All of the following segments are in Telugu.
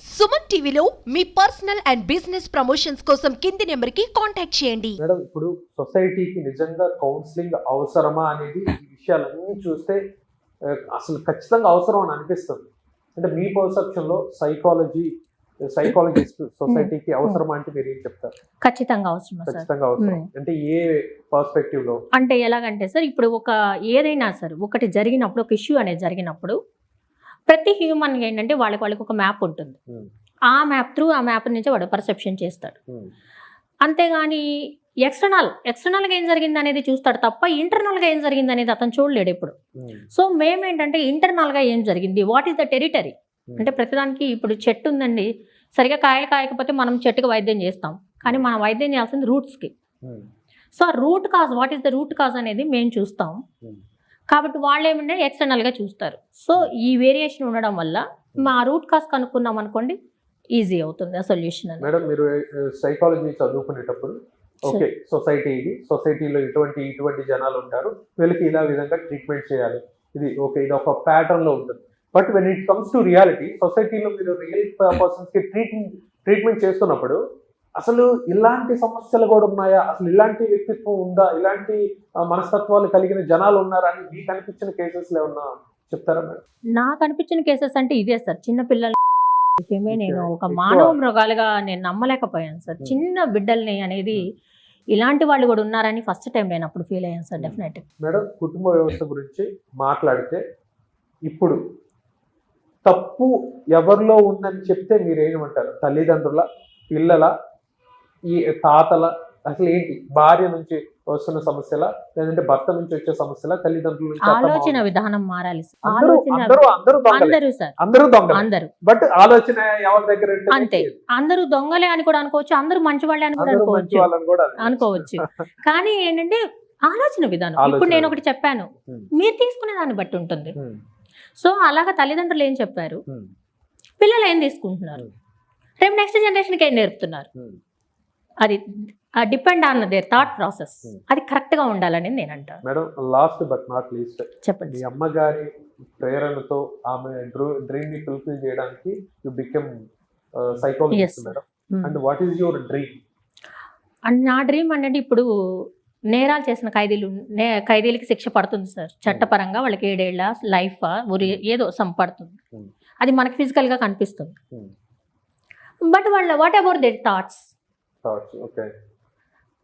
సుమన్ టీవీలో మీ పర్సనల్ అండ్ బిజినెస్ ప్రమోషన్స్ కోసం కింది నెంబర్కి కాంటాక్ట్ చేయండి. మేడం, ఇప్పుడు సొసైటీకి నిజంగా కౌన్సిలింగ్ అవసరమా అనేది ఈ విషయాలన్నీ చూస్తే అసలు ఖచ్చితంగా అవసరం అని అనిపిస్తుంది. అంటే మీ పర్సెప్షన్లో సైకాలజిస్ట్ సొసైటీకి అవసరమా అంటే మీరు ఏం చెప్తారు? ఖచ్చితంగా అవసరం సార్. ఖచ్చితంగా అవసరం అంటే ఏ పర్స్పెక్టివ్ లో? అంటే ఎలాగంటే సార్, ఇప్పుడు ఏదైనా సార్ ఒకటి జరిగినప్పుడు, ఒక ఇష్యూ అనేది జరిగినప్పుడు ప్రతి హ్యూమన్ ఏంటంటే వాళ్ళకి ఒక మ్యాప్ ఉంటుంది. ఆ మ్యాప్ నుంచి వాడు పర్సెప్షన్ చేస్తాడు. అంతేగాని ఎక్స్టర్నల్గా ఏం జరిగింది అనేది చూస్తాడు తప్ప ఇంటర్నల్గా ఏం జరిగింది అనేది అతను చూడలేడు ఎప్పుడు. సో మేమేంటంటే ఇంటర్నల్గా ఏం జరిగింది, వాట్ ఈస్ ద టెరిటరీ అంటే ప్రతిదానికి ఇప్పుడు చెట్టు ఉందండి, సరిగా కాయలు కాయకపోతే మనం చెట్టుకి వైద్యం చేస్తాం, కానీ మనం వైద్యం చేయాల్సింది రూట్స్కి. So root cause, what is the root cause అనేది మేము చూస్తాం. కాబట్టి వాళ్ళు ఏమంటే ఎక్స్టర్నల్గా చూస్తారు. సో ఈ వేరియేషన్ ఉండడం వల్ల మా రూట్ కాజ్ కనుక్కున్నాం అనుకోండి, ఈజీ అవుతుంది ఆ సొల్యూషన్ అనేది. మేడం, మీరు సైకాలజీ చదువుకునేటప్పుడు ఓకే, సొసైటీలో ఇటువంటి జనాలు ఉంటారు, వీళ్ళకి ఇలా విధంగా ట్రీట్మెంట్ చేయాలి, ఇది ఒక ప్యాటర్న్ లో ఉంటుంది. But when it comes to reality, సొసైటీలో మీరు రియల్ పర్సన్స్ కి ట్రీట్మెంట్ చేస్తున్నప్పుడు అసలు ఇలాంటి సమస్యలు కూడా ఉన్నాయా, అసలు ఇలాంటి వ్యక్తిత్వం ఉందా, ఇలాంటి మనస్తత్వాలు కలిగిన జనాలు ఉన్నారా అని మీకు అనిపించిన కేసెస్ ఏమన్నా చెప్తారా మేడం? నాకు అనిపించిన కేసెస్ అంటే ఇదే సార్, చిన్న పిల్లలు నేను ఒక మానవ మృగాలుగా నేను నమ్మలేకపోయాను సార్. చిన్న బిడ్డల్ని అనేది ఇలాంటి వాళ్ళు కూడా ఉన్నారని ఫస్ట్ టైం నేను అప్పుడు ఫీల్ అయ్యాను సార్. డెఫినెట్. మేడం, కుటుంబ వ్యవస్థ గురించి మాట్లాడితే ఇప్పుడు తప్పు ఎవరిలో ఉందని చెప్తే మీరు ఏమంటారు? తల్లిదండ్రుల, పిల్లల, ఈ తాతల, అసలు ఏంటి? భార్య నుంచి వస్తున్న సమస్యల, లేదంటే భర్త నుంచి వచ్చే సమస్యల, తల్లిదండ్రుల నుంచి? ఆలోచన విధానం మారాలి. అందరూ దొంగలు, బట్ ఆలోచన ఎవరి దగ్గర అంతే. అందరూ దొంగలే అని కూడా అనుకోవచ్చు, అందరూ మంచి వాళ్ళే అని కూడా అనుకోవచ్చు. కానీ ఏంటంటే ఆలోచన విధానం. ఇప్పుడు నేను ఒకటి చెప్పాను, మీరు తీసుకునే దాన్ని బట్టి ఉంటుంది. సో అలాగా తల్లిదండ్రులు ఏం చెప్పారు, పిల్లలు ఏం తీసుకుంటున్నారు, రేపు నెక్స్ట్ జనరేషన్కి ఏం నేర్పుతున్నారు, అది depend on their thought process. అది కరెక్ట్ గా ఉండాలని నేను అంటాను. Madam, last but not least, చెప్పండి. మీ అమ్మగారి ప్రేరణతో ఆమె డ్రీమ్ ని ఫుల్ఫిల్ చేయడానికి you become psychologist madam. And what is your dream? And నా డ్రీమ్ అంటే ఇప్పుడు నేరాలు చేసిన ఖైదీలకి శిక్ష పడుతుంది సార్ చట్టపరంగా. వాళ్ళకి 7 ఏళ్ల లైఫ్ ఏదో పడుతుంది. అది మనకి ఫిజికల్ గా కనిపిస్తుంది. బట్ వాళ్ళ వాట్ అబౌట్ దేర్ థాట్స్?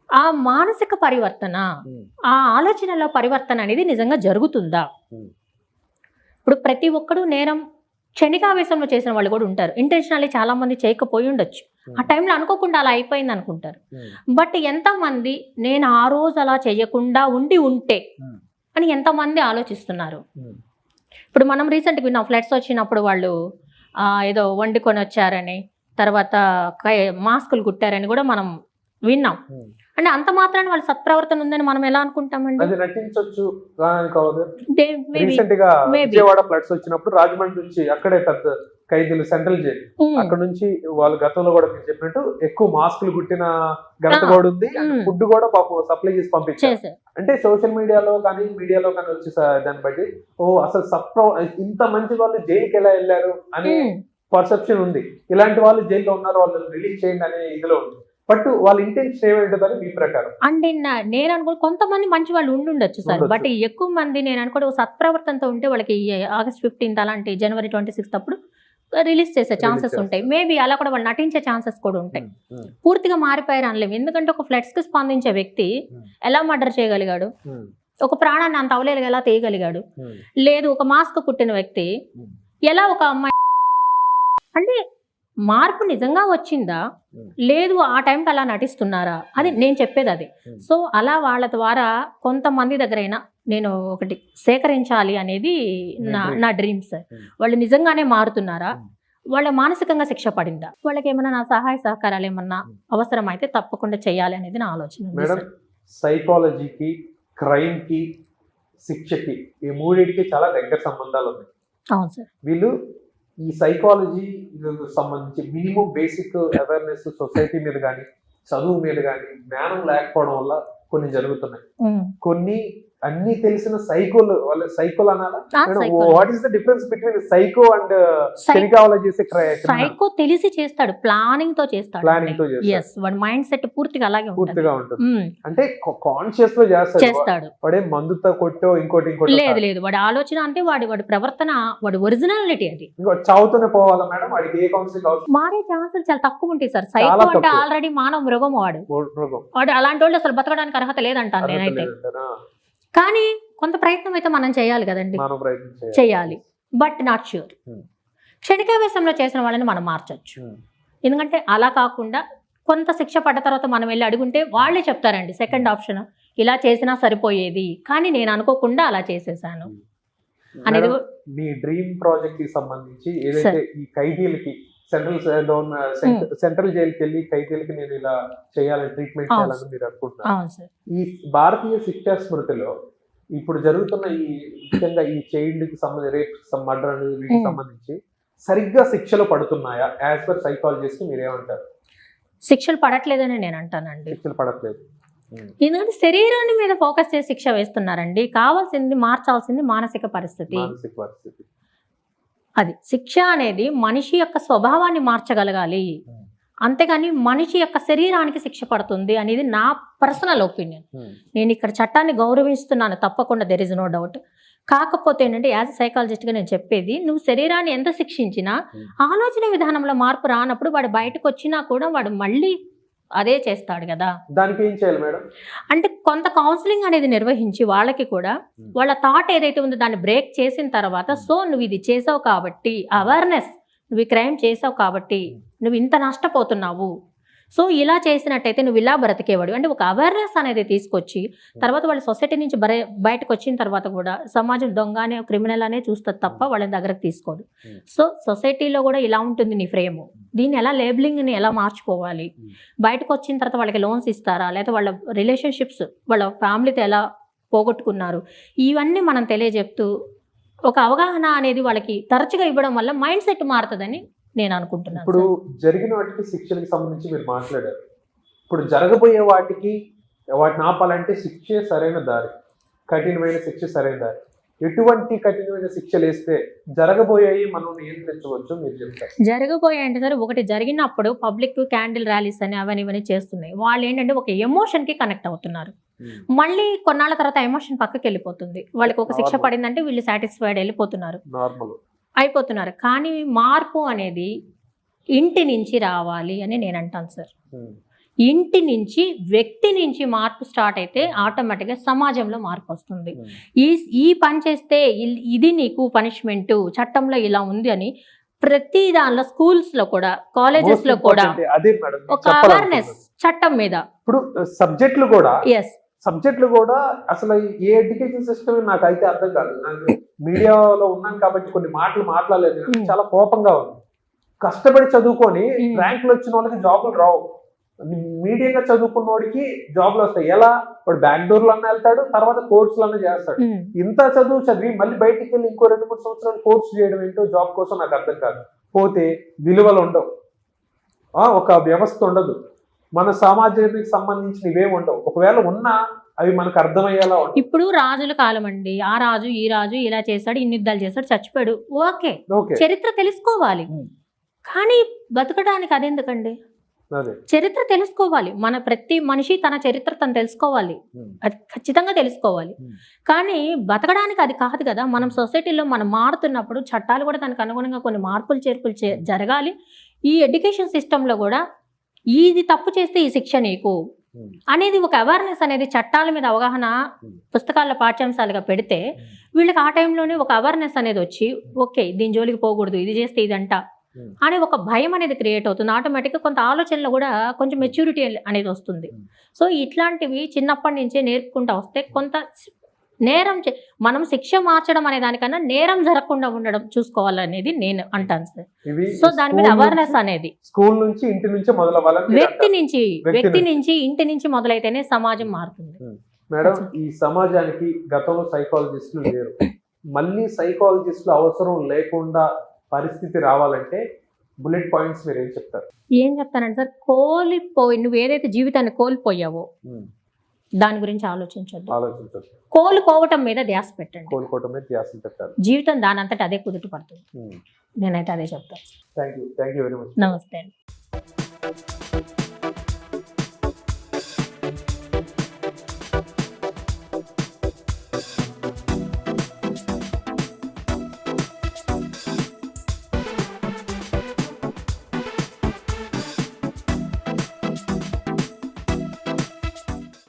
ఆ మానసిక పరివర్తన, ఆ ఆలోచనలో పరివర్తన అనేది నిజంగా జరుగుతుందా? ఇప్పుడు ప్రతి ఒక్కడు నేరం క్షణికావేశంలో చేసిన వాళ్ళు కూడా ఉంటారు. ఇంటెన్షనల్లీ చాలా మంది చేయకపోయి ఉండొచ్చు, ఆ టైంలో అనుకోకుండా అలా అయిపోయింది అనుకుంటారు. బట్ ఎంతమంది నేను ఆ రోజు అలా చేయకుండా ఉంటే అని ఎంతమంది ఆలోచిస్తున్నారు? ఇప్పుడు మనం రీసెంట్గా విన్నాం, ఫ్లడ్స్ వచ్చినప్పుడు వాళ్ళు ఏదో వండుకొని వచ్చారని, తర్వాత మాస్కులు కుట్టారని కూడా మనం విన్నాం. అంటే అంత మాత్రాన్ని వాళ్ళ సత్ప్రవర్తన ఉందని మనం ఎలా అనుకుంటామండి? విజయవాడ ఫ్లడ్స్ వచ్చినప్పుడు రాజమండ్రి నుంచి, అక్కడే పెద్ద ఖైదీలు సెంట్రల్ జైలు, అక్కడ నుంచి వాళ్ళు గతంలో కూడా మీరు చెప్పినట్టు ఎక్కువ మాస్కులు కుట్టిన ఘనత కూడా ఉంది. ఫుడ్ కూడా పాపం సప్లై చేసి పంపించారు. అంటే సోషల్ మీడియాలో కానీ వచ్చి దాన్ని బట్టి అసలు ఇంత మంచి వాళ్ళు జైలుకి ఎలా వెళ్ళారు అనే పర్సెప్షన్ ఉంది. ఇలాంటి వాళ్ళు జైల్లో ఉన్నారు, వాళ్ళు రిలీజ్ చేయండి అనే ఇదిలో ఉంది. బట్ వాళ్ళ ఇంటెన్షన్ ఏమిటని మీ ప్రకారం? అంటే నేను అనుకో కొంతమంది మంచి వాళ్ళు ఉండొచ్చు సార్, బట్ ఎక్కువ మంది నేను అనుకోండి సత్ప్రవర్తనతో ఉంటే వాళ్ళకి ఆగస్ట్ 15 అలాంటి జనవరి 26 అప్పుడు రిలీజ్ చేసే ఛాన్సెస్ ఉంటాయి. మేబీ అలా కూడా వాళ్ళు నటించే ఛాన్సెస్ కూడా ఉంటాయి. పూర్తిగా మారిపోయారు అనలేము, ఎందుకంటే ఒక ఫ్లడ్స్ కి స్పందించే వ్యక్తి ఎలా మర్డర్ చేయగలిగాడు, ఒక ప్రాణాన్ని అంత అవలేలుగా ఎలా తీయగలిగాడు, లేదు ఒక మాస్క్ కుట్టిన వ్యక్తి ఎలా ఒక అమ్మాయి, అంటే మార్పు నిజంగా వచ్చిందా, లేదు ఆ టైంకి అలా నటిస్తున్నారా, అది నేను చెప్పేది అది. సో అలా వాళ్ళ ద్వారా కొంతమంది దగ్గరైనా నేను ఒకటి సేకరించాలి అనేది నా డ్రీమ్ సార్. వాళ్ళు నిజంగానే మారుతున్నారా, వాళ్ళ మానసికంగా శిక్ష పడిందా, వాళ్ళకి ఏమైనా నా సహాయ సహకారాలు ఏమన్నా అవసరం అయితే తప్పకుండా చేయాలి అనేది నా ఆలోచన. మేడం, సైకాలజీకి, క్రైమ్ కి, శిక్షకి ఈ మూడింటికి చాలా దగ్గర సంబంధాలు ఉన్నాయి. అవును సార్. వీళ్ళు ఈ సైకాలజీ సంబంధించి మినిమం బేసిక్ అవేర్నెస్ సొసైటీ మీద కానీ, చదువు మీద కానీ జ్ఞానం లేకపోవడం వల్ల కొన్ని జరుగుతున్నాయి. కొన్ని అన్ని తెలిసిన సైకోలు వాళ్ళ సైకోలు అనాలా psycho. What is the difference between psycho and Psy- శనికావల చేసే సైకో తెలిసి చేస్తాడు, ప్లానింగ్ తో చేస్తాడు. ప్లానింగ్ తో చేస్తాడు. ఎస్, వాడి మైండ్ సెట్ పూర్తిగా అలాగే ఉంటుంది. పూర్తిగా ఉంటుంది. అంటే కాన్షియస్ లో చేస్తాడు. చేస్తాడు. వాడే మందుతో కొట్టో ఇంకోటి లేదు లేదు, వాడి ఆలోచన అంటే వాడి ప్రవర్తన, వాడి ఒరిజినాలిటీ అది. ఇంకోటి చావుతూనే పోవాలా మేడం? వాడికి ఏ కౌన్సిలింగ్ అవసరం? మారే ఛాన్సులు చాలా తక్కువ ఉంటాయి సార్. సైకో చాలా అంటే తక్కువ. ఆల్రెడీ మానవ మృగం వాడు. రోగం. వాడు అలాంటి వాళ్ళు అసలు బతకడానికి అర్హత లేదంటాను అర్హత నేనైతే. లేదంటారా? కానీ కొంత ప్రయత్నం అయితే మనం చేయాలి కదండి. మనం ప్రయత్నం చేయాలి, బట్ నాట్ ష్యూర్. Hmm. క్షణికావేశంలో చేసిన వాళ్ళని మనం మార్చొచ్చు. ఎందుకంటే అలా కాకుండా కొంత శిక్ష పడ్డ తర్వాత మనం వెళ్ళి అడుగుంటే వాళ్ళే చెప్తారండి సెకండ్ ఆప్షన్, ఇలా చేసినా సరిపోయేది కానీ నేను అనుకోకుండా అలా చేసేసాను అనేది. మేడం, మీ డ్రీమ్ ప్రాజెక్ట్ కి సంబంధించి ఏదైతే ఈ ఖైదీలకి సెంట్రల్ జైలుకి వెళ్ళి ఖైదీలకి నేను ఇలా చేయాలని ట్రీట్మెంట్ చేయాలని మీరు అనుకుంటున్నారు. అవును సార్. ఈ భారతీయ శిక్షా స్మృతిలో ఇప్పుడు జరుగుతున్న ఈ ముఖ్యంగా ఈ చైల్డ్ కి సంబంధించి రేప్ మర్డర్ వీటికి సంబంధించి సరిగ్గా శిక్షలు పడుతున్నాయా? యాజ్ పర్ సైకాలజిస్ట్ మీరేమంటారు? శిక్షలు పడట్లేదని నేను అంటానండి. శిక్షలు పడట్లేదు. ఎందుకంటే శరీరాన్ని మీద ఫోకస్ చేసి శిక్ష వేస్తున్నారండి. కావాల్సింది మార్చాల్సింది మానసిక పరిస్థితి. మానసిక పరిస్థితి. అది శిక్ష అనేది మనిషి యొక్క స్వభావాన్ని మార్చగలగాలి, అంతేగాని మనిషి యొక్క శరీరానికి శిక్ష పడుతుంది అనేది నా పర్సనల్ ఒపీనియన్. నేను ఇక్కడ చట్టాన్ని గౌరవిస్తున్నాను తప్పకుండా, దెర్ ఇస్ నో డౌట్. కాకపోతే ఏంటంటే యాజ్ సైకాలజిస్ట్గా నేను చెప్పేది, నువ్వు శరీరాన్ని ఎంత శిక్షించినా ఆలోచన విధానంలో మార్పు రానప్పుడు వాడు బయటకు వచ్చినా కూడా వాడు మళ్ళీ అదే చేస్తాడు కదా. దానికి ఏం చేయాలి మేడం? అంటే కొంత కౌన్సిలింగ్ అనేది నిర్వహించి వాళ్ళకి కూడా వాళ్ళ థాట్ ఏదైతే ఉందో దాన్ని బ్రేక్ చేసిన తర్వాత, సో నువ్వు ఇది చేసావు కాబట్టి అవేర్నెస్, నువ్వు ఈ క్రైమ్ చేసావు కాబట్టి నువ్వు ఇంత నష్టపోతున్నావు, సో ఇలా చేసినట్టయితే నువ్వు ఇలా బ్రతికేవాడు అంటే ఒక అవేర్నెస్ అనేది తీసుకొచ్చి తర్వాత వాళ్ళ సొసైటీ నుంచి బయటకు వచ్చిన తర్వాత కూడా సమాజం దొంగ అనే క్రిమినల్ అనే చూస్తుంది తప్ప వాళ్ళని దగ్గరకు తీసుకోదు. సో సొసైటీలో కూడా ఇలా ఉంటుంది నీ ఫ్రేమ్, దీన్ని ఎలా లేబులింగ్ని ఎలా మార్చుకోవాలి, బయటకు వచ్చిన తర్వాత వాళ్ళకి లోన్స్ ఇస్తారా, లేకపోతే వాళ్ళ రిలేషన్షిప్స్ వాళ్ళ ఫ్యామిలీతో ఎలా పోగొట్టుకున్నారు, ఇవన్నీ మనం తెలియజెప్తూ ఒక అవగాహన అనేది వాళ్ళకి తరచుగా ఇవ్వడం వల్ల మైండ్ సెట్ మారుతుందని నేను అనుకుంటున్నాను. ఇప్పుడు జరిగిన వాటికి శిక్షలకు సంబంధించి మీరు మాట్లాడారు. ఇప్పుడు జరగబోయే వాటిని ఆపాలంటే శిక్షే సరైన దారి, కఠినమైన శిక్ష సరైన దారి. ఎటువంటి కఠినమైన శిక్షలు వేస్తే జరగబోయాయి మనం నియంత్రించవచ్చు మీరు చెప్తారు? జరగబోయాయి అంటే సరే, ఒకటి జరిగినప్పుడు పబ్లిక్ క్యాండిల్ ర్యాలీస్ అని అవన్నీ ఇవన్నీ చేస్తున్నాయి. వాళ్ళు ఏంటంటే ఒక ఎమోషన్ కి కనెక్ట్ అవుతున్నారు. మళ్ళీ కొన్నాళ్ళ తర్వాత ఎమోషన్ పక్కకి వెళ్ళిపోతుంది. వాళ్ళకి ఒక శిక్ష పడిందంటే వీళ్ళు సాటిస్ఫైడ్ వెళ్ళిపోతున్నారు, నార్మల్ అయిపోతున్నారు. కానీ మార్పు అనేది ఇంటి నుంచి రావాలి అని నేను అంటాను సార్. ఇంటి నుంచి, వ్యక్తి నుంచి మార్పు స్టార్ట్ అయితే ఆటోమేటిక్గా సమాజంలో మార్పు వస్తుంది. ఈ పని చేస్తే ఇది నీకు పనిష్మెంట్, చట్టంలో ఇలా ఉంది అని ప్రతి దానిలో, స్కూల్స్ లో కూడా, కాలేజెస్ లో కూడా ఒక అవేర్నెస్ చట్టం మీద. ఇప్పుడు సబ్జెక్టులు కూడా, ఎస్, సబ్జెక్టులు కూడా అసలు ఏ ఎడ్యుకేషన్ సిస్టమ్ నాకైతే అర్థం కాదు. నాకు మీడియాలో ఉన్నాను కాబట్టి కొన్ని మాటలు మాట్లాడలేదు, చాలా కోపంగా ఉంది. కష్టపడి చదువుకొని ర్యాంకులు వచ్చిన వాళ్ళకి జాబులు రావు, మీడియంగా చదువుకున్న వాడికి జాబులు వస్తాయి. ఎలా? వాడు బ్యాక్డోర్లో అన్న వెళ్తాడు, తర్వాత కోర్సులు అన్న చేస్తాడు. ఇంత చదువు చదివి మళ్ళీ బయటికి వెళ్ళి ఇంకో 2-3 సంవత్సరాలు కోర్సు చేయడం ఏంటో జాబ్ కోసం నాకు అర్థం కాదు. పోతే విలువలు ఉండవు, ఒక వ్యవస్థ ఉండదు, మన సమాజానికి సంబంధించిన ఇవేమి ఉండవు. ఒకవేళ ఉన్నా అవి మనకు అర్థమయ్యేలా ఉంటాయి. ఇప్పుడు రాజుల కాలం అండి, ఆ రాజు ఈ రాజు ఇలా చేశాడు, ఇన్ని యుద్ధాలు చేశాడు, చచ్చిపోయాడు, ఓకే, చరిత్ర తెలుసుకోవాలి. కానీ బతకడానికి అదెందుకండి? చరిత్ర తెలుసుకోవాలి. మన ప్రతి మనిషి తన చరిత్ర తను తెలుసుకోవాలి, అది ఖచ్చితంగా తెలుసుకోవాలి. కానీ బతకడానికి అది కాదు కదా. మనం సొసైటీలో మనం మారుతున్నప్పుడు చట్టాలు కూడా దానికి అనుగుణంగా కొన్ని మార్పులు చేర్పులు జరగాలి. ఈ ఎడ్యుకేషన్ సిస్టంలో కూడా ఇది తప్పు చేస్తే ఈ శిక్ష నీకు అనేది ఒక అవేర్నెస్ అనేది, చట్టాల మీద అవగాహన పుస్తకాల్లో పాఠ్యాంశాలుగా పెడితే వీళ్ళకి ఆ టైంలోనే ఒక అవేర్నెస్ అనేది వచ్చి, ఓకే దీని జోలికి పోకూడదు, ఇది చేస్తే ఇదంట అనే ఒక భయం అనేది క్రియేట్ అవుతుంది. ఆటోమేటిక్గా కొంత ఆలోచనలో కూడా కొంచెం మెచ్యూరిటీ అనేది వస్తుంది. సో ఇట్లాంటివి చిన్నప్పటి నుంచే నేర్పుకుంటూ వస్తే కొంత నేరం మనం శిక్ష మార్చడం అనే దానికన్నా నేరం జరగకుండా ఉండడం చూసుకోవాలనేది నేను అంటాను సార్. సో దాని మీద అవేర్నెస్ అనేది స్కూల్ నుంచి, ఇంటి నుంచి మొదలవ్వాలి, వ్యక్తి నుంచి ఇంటి నుంచి మొదలైతేనే సమాజం మారుతుంది. మేడం, ఈ సమాజానికి గతంలో సైకాలజిస్టులు లేరు, మళ్ళీ సైకాలజిస్టులు అవసరం లేకుండా పరిస్థితి రావాలంటే బుల్లెట్ పాయింట్స్ మీరు ఏం చెప్తారు? ఏం చెప్తానంటే సార్, నువ్వు ఏదైతే జీవితాన్ని కోల్పోయావో దాని గురించి ఆలోచించొద్దు. ఆలోచించదు. కోలుకోవటం మీద ధ్యాస పెట్టండి. కోలుకోవటం మీద ధ్యాస పెట్టాలి. జీవితం దానంతట అదే కుదుట పడుతుంది. నేనైతే అదే చెప్తాను. Thank you very much. నమస్తే అండి.